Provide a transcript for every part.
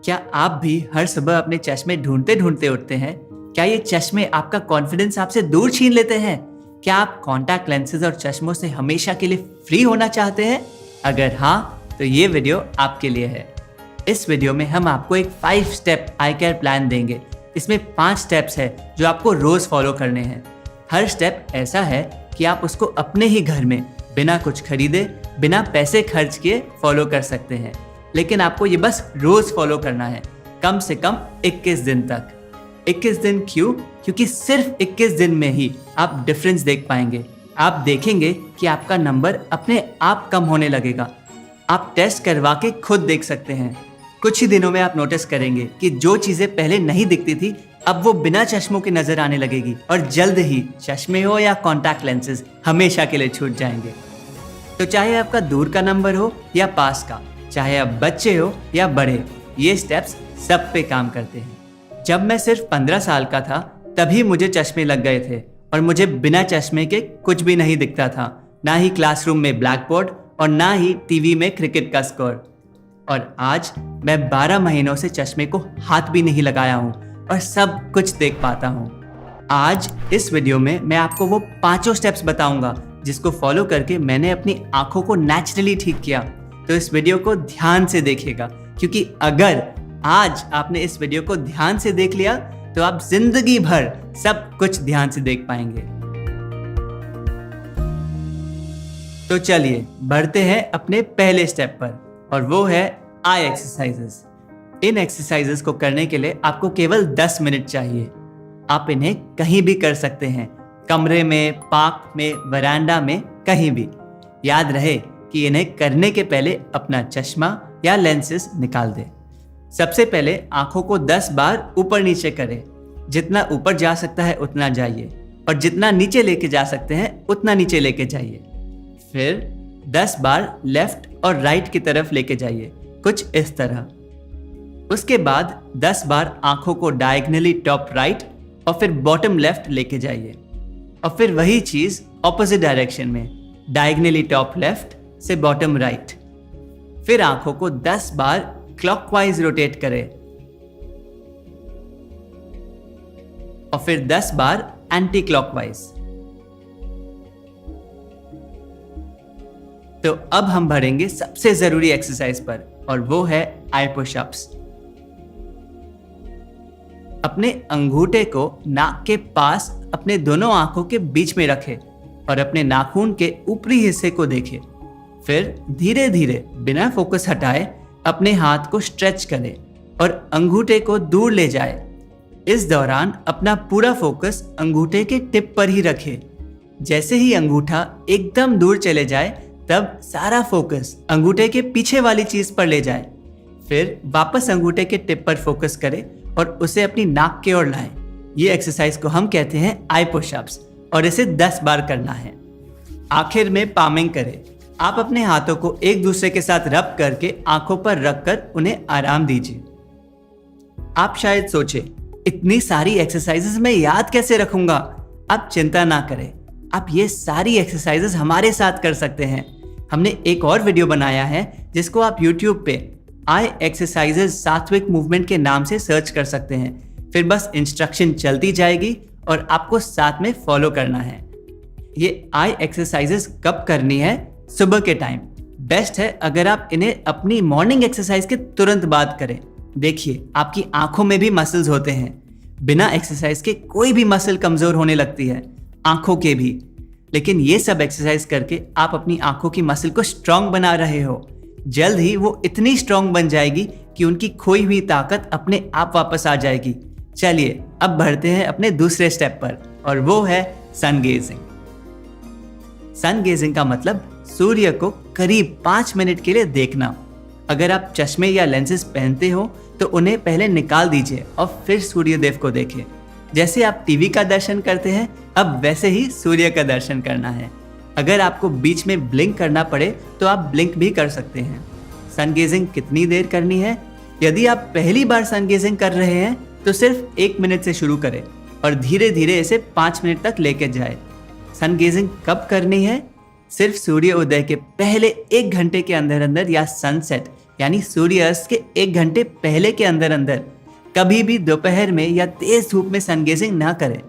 क्या आप भी हर सुबह अपने चश्मे ढूंढते ढूंढते उठते हैं? क्या ये चश्मे आपका कॉन्फिडेंस आपसे दूर छीन लेते हैं? क्या आप कॉन्टैक्ट लेंसेज और चश्मों से हमेशा के लिए फ्री होना चाहते हैं? अगर हाँ, तो ये वीडियो आपके लिए है। इस वीडियो में हम आपको एक 5 स्टेप आई केयर प्लान देंगे। इसमें 5 स्टेप्स है जो आपको रोज फॉलो करने हैं। हर स्टेप ऐसा है कि आप उसको अपने ही घर में बिना कुछ खरीदे, बिना पैसे खर्च किए फॉलो कर सकते हैं। लेकिन आपको ये बस रोज फॉलो करना है, कम से कम 21 दिन तक। 21 दिन क्यों? क्योंकि सिर्फ 21 दिन में ही आप डिफरेंस देख पाएंगे। आप देखेंगे कि आपका नंबर अपने आप कम होने लगेगा। आप टेस्ट करवा के खुद देख सकते हैं। कुछ ही दिनों में आप नोटिस करेंगे कि जो चीजें पहले नहीं दिखती थी, अब वो बिना चश्मों के नजर आने लगेगी और जल्द ही चश्मे हो या कॉन्टैक्ट लेंसेज हमेशा के लिए छूट जाएंगे। तो चाहे आपका दूर का नंबर हो या पास का, चाहे आप बच्चे हो या बड़े, ये स्टेप्स सब पे काम करते हैं। जब मैं सिर्फ 15 साल का था तभी मुझे चश्मे लग गए थे और मुझे बिना चश्मे के कुछ भी नहीं दिखता था, ना ही क्लासरूम में ब्लैक बोर्ड और ना ही टीवी में क्रिकेट का स्कोर। और आज मैं 12 महीनों से चश्मे को हाथ भी नहीं लगाया हूँ और सब कुछ देख पाता हूँ। आज इस वीडियो में मैं आपको वो 5 स्टेप्स बताऊंगा जिसको फॉलो करके मैंने अपनी आंखों को नेचुरली ठीक किया। तो इस वीडियो को ध्यान से देखिएगा, क्योंकि अगर आज आपने इस वीडियो को ध्यान से देख लिया तो आप जिंदगी भर सब कुछ ध्यान से देख पाएंगे। तो चलिए बढ़ते हैं अपने पहले स्टेप पर, और वो है आई एक्सरसाइजेस। इन एक्सरसाइजेस को करने के लिए आपको केवल 10 मिनट चाहिए। आप इन्हें कहीं भी कर सकते हैं, कमरे में, पार्क में, वरांडा में, कहीं भी। याद रहे कि इन्हें करने के पहले अपना चश्मा या लेंसेज निकाल दें। सबसे पहले आंखों को 10 बार ऊपर नीचे करें। जितना ऊपर जा सकता है उतना जाइए, और जितना नीचे लेके जा सकते हैं उतना नीचे लेके जाइए। फिर 10 बार लेफ्ट और राइट की तरफ लेके जाइए, कुछ इस तरह। उसके बाद 10 बार आंखों को डायगनली टॉप राइट और फिर बॉटम लेफ्ट लेके जाइए, और फिर वही चीज ऑपोजिट डायरेक्शन में, डायगनली टॉप लेफ्ट से बॉटम राइट। फिर आंखों को 10 बार क्लॉकवाइज रोटेट करें, और फिर 10 बार एंटी क्लॉकवाइज। तो अब हम बढ़ेंगे सबसे जरूरी एक्सरसाइज पर, और वो है आई पुशअप्स। अपने अंगूठे को नाक के पास अपने दोनों आंखों के बीच में रखें और अपने नाखून के ऊपरी हिस्से को देखें। फिर धीरे धीरे बिना फोकस हटाए अपने हाथ को स्ट्रेच करें और अंगूठे को दूर ले जाए। इस दौरान अपना पूरा फोकस अंगूठे के टिप पर ही रखें। जैसे ही अंगूठा एकदम दूर चले जाए, तब सारा फोकस अंगूठे के पीछे वाली चीज पर ले जाए। फिर वापस अंगूठे के टिप पर फोकस करें और उसे अपनी नाक की ओर लाएं। ये एक्सरसाइज को हम कहते हैं आई पुशअप्स, और इसे 10 बार करना है। आखिर में पामिंग करें। आप अपने हाथों को एक दूसरे के साथ रब करके आंखों पर रखकर उन्हें आराम दीजिए। आप शायद सोचे, इतनी सारी एक्सरसाइजेस मैं याद कैसे रखूंगा? आप चिंता ना करें, आप ये सारी एक्सरसाइजेस हमारे साथ कर सकते हैं। हमने एक और वीडियो बनाया है जिसको आप YouTube पे आई एक्सरसाइजेस सात्विक मूवमेंट के नाम से सर्च कर सकते हैं। फिर बस इंस्ट्रक्शन चलती जाएगी और आपको साथ में फॉलो करना है। ये आई एक्सरसाइजेस कब करनी है? सुबह के टाइम। बेस्ट है अगर आप इन्हें अपनी मॉर्निंग एक्सरसाइज के तुरंत बाद करें। देखिए, आपकी आंखों में भी मसल्स होते हैं। बिना एक्सरसाइज के कोई भी मसल कमजोर होने लगती है, आंखों के भी। लेकिन ये सब एक्सरसाइज करके आप अपनी आंखों की मसल को स्ट्रांग बना रहे हो। जल्द ही वो इतनी स्ट्रांग बन जाएगी कि उनकी खोई हुई ताकत अपने आप वापस आ जाएगी। चलिए अब बढ़ते हैं अपने दूसरे स्टेप पर, और वो है सन गेजिंग। सन गेजिंग का मतलब सूर्य को करीब 5 मिनट के लिए देखना। अगर आप चश्मे या लेंसेज पहनते हो तो उन्हें पहले निकाल दीजिए और फिर सूर्यदेव को देखें। जैसे आप टीवी का दर्शन करते हैं, अब वैसे ही सूर्य का दर्शन करना है। अगर आपको बीच में ब्लिंक करना पड़े तो आप ब्लिंक भी कर सकते हैं। सन गेजिंग कितनी देर करनी है? यदि आप पहली बार सन गेजिंग कर रहे हैं तो सिर्फ 1 मिनट से शुरू करें और धीरे धीरे इसे 5 मिनट तक लेके जाए। सन गेजिंग कब करनी है? सिर्फ सूर्य उदय के पहले 1 घंटे के अंदर अंदर, या सनसेट यानी सूर्यास्त के 1 घंटे पहले के अंदर अंदर कभी भी दोपहर में या तेज धूप में सन गेजिंग ना करें।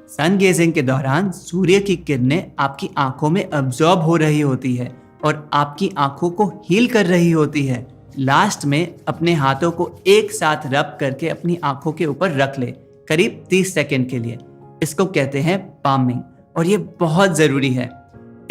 सन गेजिंग के दौरान सूर्य की किरणें आपकी आंखों में अब्जॉर्ब हो रही होती है और आपकी आंखों को हील कर रही होती है। लास्ट में अपने हाथों को एक साथ रब करके अपनी आंखों के ऊपर रख ले, करीब 30 सेकंड के लिए। इसको कहते हैं पामिंग और ये बहुत ज़रूरी है।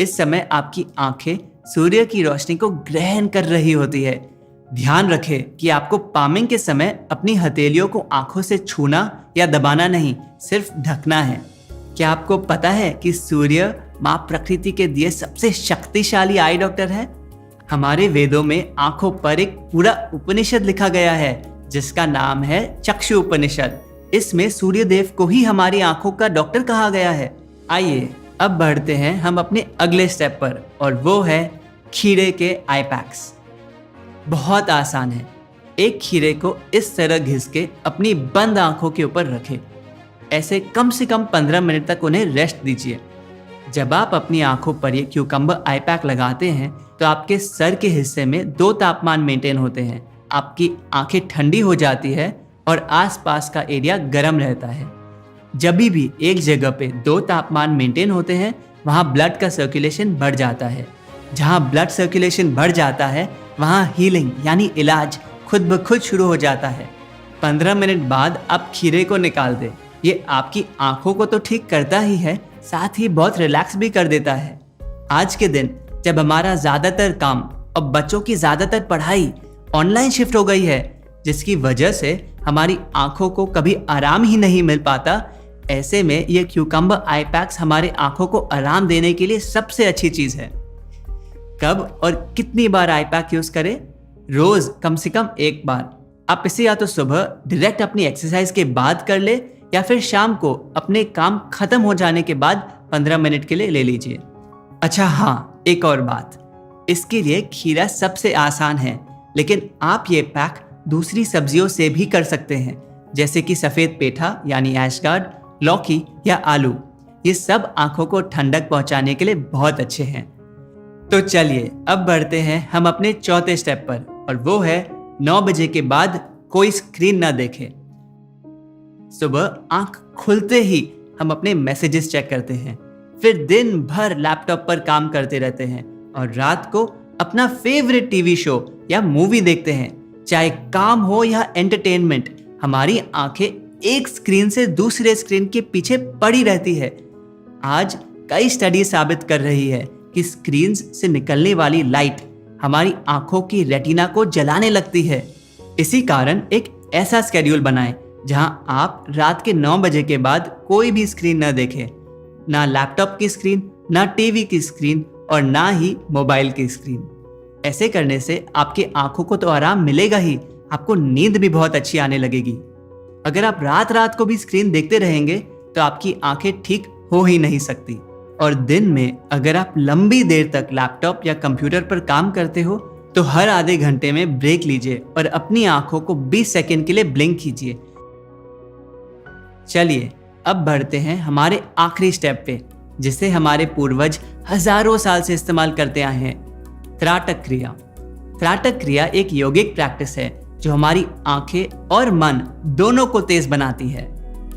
इस समय आपकी आंखें सूर्य की रोशनी को ग्रहण कर रही होती है। ध्यान रखें कि आपको पामिंग के समय अपनी हथेलियों को आंखों से छूना या दबाना नहीं, सिर्फ ढकना है। क्या आपको पता है कि सूर्य माँ प्रकृति के दिए सबसे शक्तिशाली आई डॉक्टर है? हमारे वेदों में आंखों पर एक पूरा उपनिषद लिखा गया है जिसका नाम है चक्षु उपनिषद। इसमें सूर्यदेव को ही हमारी आंखों का डॉक्टर कहा गया है। आइए अब बढ़ते हैं हम अपने अगले स्टेप पर और वो है खीरे के आई पैक्स। बहुत आसान है। एक खीरे को इस तरह घिस के अपनी बंद आंखों के ऊपर रखें। ऐसे कम से कम 15 मिनट तक उन्हें रेस्ट दीजिए। जब आप अपनी आंखों पर ये क्यूकम्बर आई पैक लगाते हैं तो आपके सर के हिस्से में 2 तापमान मेंटेन होते हैं। आपकी आंखें ठंडी हो जाती है और आसपास का एरिया गर्म रहता है। जब भी एक जगह पे 2 तापमान मेंटेन होते हैं वहाँ ब्लड का सर्कुलेशन बढ़ जाता है। जहाँ ब्लड सर्कुलेशन बढ़ जाता है वहाँ हीलिंग यानी इलाज खुद ब खुद शुरू हो जाता है। 15 मिनट बाद आप खीरे को निकाल दें। ये आपकी आंखों को तो ठीक करता ही है, साथ ही बहुत रिलैक्स भी कर देता है। आज के दिन जब हमारा ज़्यादातर काम और बच्चों की ज़्यादातर पढ़ाई ऑनलाइन शिफ्ट हो गई है, जिसकी वजह से हमारी आंखों को कभी आराम ही नहीं मिल पाता, ऐसे में ये क्यूकम्बर आई पैक्स हमारे आंखों को आराम देने के लिए सबसे अच्छी चीज़ है। कब और कितनी बार आई पैक यूज़ करें? रोज़ कम से कम 1 बार। आप इसे या तो सुबह डायरेक्ट अपनी एक्सरसाइज के बाद कर ले या फिर शाम को अपने काम खत्म हो जाने के बाद 15 मिनट के लिए ले लीजिए। अच्छा हाँ, एक और बात, इसके लिए खीरा सबसे आसान है, लेकिन आप ये पैक दूसरी सब्जियों से भी कर सकते हैं, जैसे कि सफ़ेद पेठा यानी एशगार्ड, लौकी या आलू। ये सब आंखों को ठंडक पहुंचाने के लिए बहुत अच्छे हैं। तो चलिए अब बढ़ते हैं हम अपने चौथे स्टेप पर और वो है 9 बजे के बाद कोई स्क्रीन ना देखे। सुबह आंख खुलते ही हम अपने मैसेजेस चेक करते हैं, फिर दिन भर लैपटॉप पर काम करते रहते हैं और रात को अपना फेवरेट टीवी शो या मूवी देखते हैं। चाहे काम हो या एंटरटेनमेंट, हमारी आंखें एक स्क्रीन से दूसरे स्क्रीन के पीछे पड़ी रहती है। आज कई स्टडी साबित कर रही है कि स्क्रीन से निकलने वाली लाइट हमारी आंखों की रेटिना को जलाने लगती है। इसी कारण एक ऐसा स्केड्यूल बनाएं जहां आप रात के 9 बजे के बाद कोई भी स्क्रीन न देखें, ना लैपटॉप की स्क्रीन, ना टीवी की स्क्रीन और ना ही मोबाइल की स्क्रीन। ऐसे करने से आपकी आंखों को तो आराम मिलेगा ही, आपको नींद भी बहुत अच्छी आने लगेगी। अगर आप रात रात को भी स्क्रीन देखते रहेंगे तो आपकी आंखें ठीक हो ही नहीं सकती। और दिन में अगर आप लंबी देर तक लैपटॉप या कंप्यूटर पर काम करते हो तो हर आधे घंटे में ब्रेक लीजिए और अपनी आंखों को 20 सेकंड के लिए ब्लिंक कीजिए। चलिए अब बढ़ते हैं हमारे आखिरी स्टेप पे, जिसे हमारे पूर्वज हजारों साल से इस्तेमाल करते आए हैं, त्राटक क्रिया। त्राटक क्रिया एक योगिक प्रैक्टिस है जो हमारी आंखें और मन दोनों को तेज बनाती है।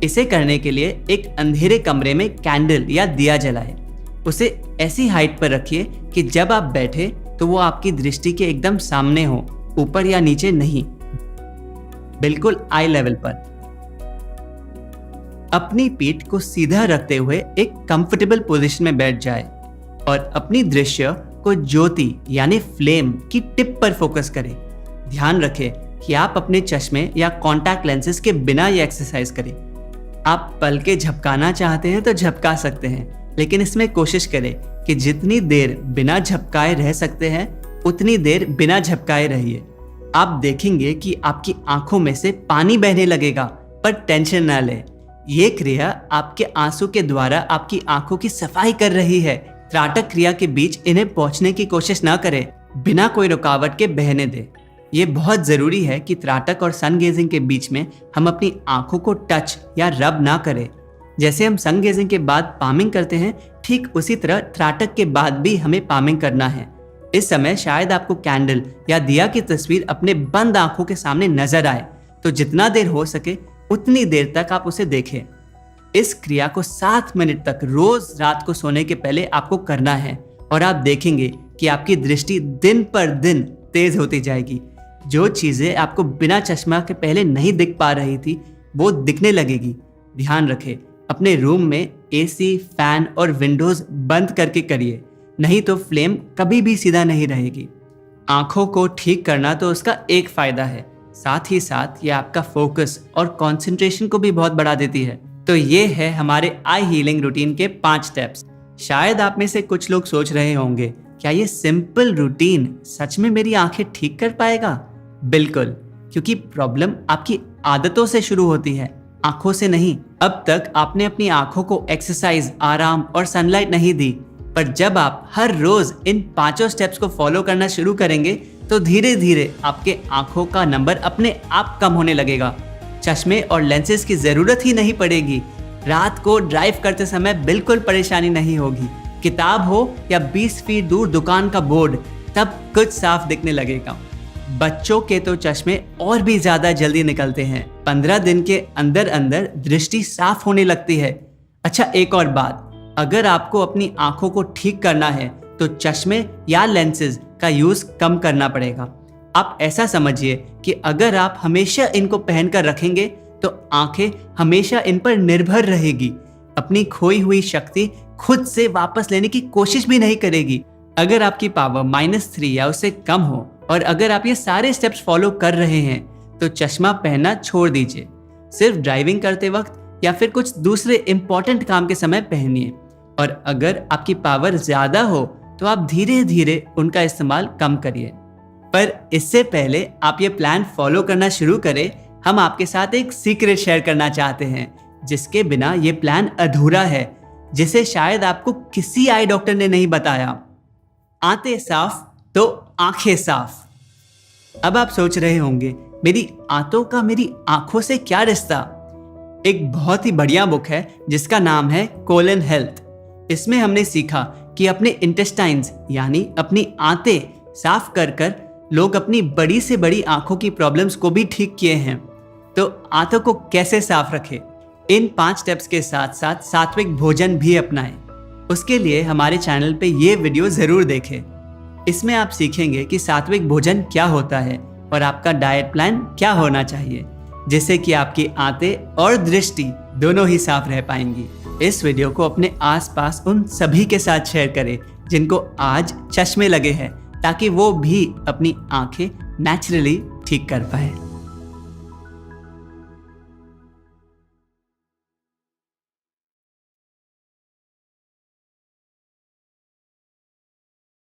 इसे करने के लिए एक अंधेरे कमरे में कैंडल या दिया जलाए। उसे ऐसी हाइट पर रखिए कि जब आप बैठे तो वो आपकी दृष्टि के एकदम सामने हो, ऊपर या नीचे नहीं, बिल्कुल आई लेवल पर। अपनी पीठ को सीधा रखते हुए एक कंफर्टेबल पोजीशन में बैठ जाए और अपनी दृश्य को ज्योति यानी फ्लेम की टिप पर फोकस करें। ध्यान रखें कि आप अपने चश्मे या कॉन्टैक्ट लेंसेज के बिना ये एक्सरसाइज करें। आप पलकें झपकाना चाहते हैं तो झपका सकते हैं, लेकिन इसमें कोशिश करें कि जितनी देर बिना झपकाए रह सकते हैं उतनी देर बिना झपकाए रहिए। आप देखेंगे कि आपकी आंखों में से पानी बहने लगेगा, पर टेंशन ना लें। ये क्रिया आपके आंसू के द्वारा आपकी आंखों की सफाई कर रही है। त्राटक क्रिया के बीच इन्हें पहुंचने की कोशिश ना करें, बिना कोई रुकावट के बहने दें। ये बहुत ज़रूरी है कि त्राटक और सन गेजिंग के बीच में हम अपनी आंखों को टच या रब ना करें। जैसे हम सन गेजिंग के बाद पामिंग करते हैं, ठीक उसी तरह त्राटक के बाद भी हमें पामिंग करना है। इस समय शायद आपको कैंडल या दिया की तस्वीर अपने बंद आंखों के सामने नजर आए, तो जितना देर हो सके उतनी देर तक आप उसे देखें। इस क्रिया को 7 मिनट तक रोज रात को सोने के पहले आपको करना है और आप देखेंगे कि आपकी दृष्टि दिन पर दिन तेज होती जाएगी। जो चीजें आपको बिना चश्मा के पहले नहीं दिख पा रही थी वो दिखने लगेगी। ध्यान रखें, अपने रूम में एसी, फैन और विंडोज बंद करके करिए, नहीं तो फ्लेम कभी भी सीधा नहीं रहेगी। आंखों को ठीक करना तो उसका एक फायदा है, साथ ही साथ ये आपका फोकस और कंसंट्रेशन को भी बहुत बढ़ा देती है। तो ये है हमारे आई हीलिंग रूटीन के 5 स्टेप्स। शायद आप में से कुछ लोग सोच रहे होंगे, क्या ये सिंपल रूटीन सच में मेरी आंखें ठीक कर पाएगा? बिल्कुल, क्योंकि प्रॉब्लम आपकी आदतों से शुरू होती है, आंखों से नहीं। अब तक आपने अपनी आंखों को एक्सरसाइज, आराम और सनलाइट नहीं दी, पर जब आप हर रोज इन 5 स्टेप्स को फॉलो करना शुरू करेंगे तो धीरे धीरे आपके आंखों का नंबर अपने आप कम होने लगेगा। चश्मे और लेंसेज की जरूरत ही नहीं पड़ेगी। रात को ड्राइव करते समय बिल्कुल परेशानी नहीं होगी। किताब हो या 20 फीट दूर दुकान का बोर्ड, तब कुछ साफ दिखने लगेगा। बच्चों के तो चश्मे और भी ज्यादा जल्दी निकलते हैं। 15 दिन के अंदर अंदर दृष्टि साफ होने लगती है। अच्छा, एक और बात, अगर आपको अपनी आंखों को ठीक करना है तो चश्मे या लेंसेज का यूज कम करना पड़ेगा। आप ऐसा समझिए कि अगर आप हमेशा इनको पहनकर रखेंगे तो आंखें हमेशा इन पर निर्भर रहेगी, अपनी खोई हुई शक्ति खुद से वापस लेने की कोशिश भी नहीं करेगी। अगर आपकी पावर -3 या उससे कम हो और अगर आप ये सारे स्टेप्स फॉलो कर रहे हैं तो चश्मा पहनना छोड़ दीजिए। सिर्फ ड्राइविंग करते वक्त या फिर कुछ दूसरे इंपॉर्टेंट काम के समय पहनिए। और अगर आपकी पावर ज्यादा हो तो आप धीरे धीरे उनका इस्तेमाल कम करिए। पर इससे पहले आप ये प्लान फॉलो करना शुरू करें, हम आपके साथ एक सीक्रेट शेयर करना चाहते हैं जिसके बिना ये प्लान अधूरा है, जिसे शायद आपको किसी आई डॉक्टर ने नहीं बताया। आंतें साफ तो आंखें साफ। अब आप सोच रहे होंगे, मेरी आंतों का मेरी आंखों से क्या रिश्ता? एक बहुत ही बढ़िया बुक है जिसका नाम है कोलन हेल्थ। इसमें हमने सीखा कि अपने इंटेस्टाइन्स यानी अपनी आंतें साफ कर कर लोग अपनी बड़ी से बड़ी आंखों की प्रॉब्लम्स को भी ठीक किए हैं। तो आंतों को कैसे साफ रखें? इन 5 स्टेप्स के साथ साथ सात्विक भोजन भी अपनाएं। उसके लिए हमारे चैनल पे ये वीडियो जरूर देखें। इसमें आप सीखेंगे कि सात्विक भोजन क्या होता है और आपका डाइट प्लान क्या होना चाहिए, जिससे कि आपकी आंतें और दृष्टि दोनों ही साफ रह पाएंगी। इस वीडियो को अपने आसपास उन सभी के साथ शेयर करें जिनको आज चश्मे लगे हैं, ताकि वो भी अपनी आंखें नेचुरली ठीक कर पाए।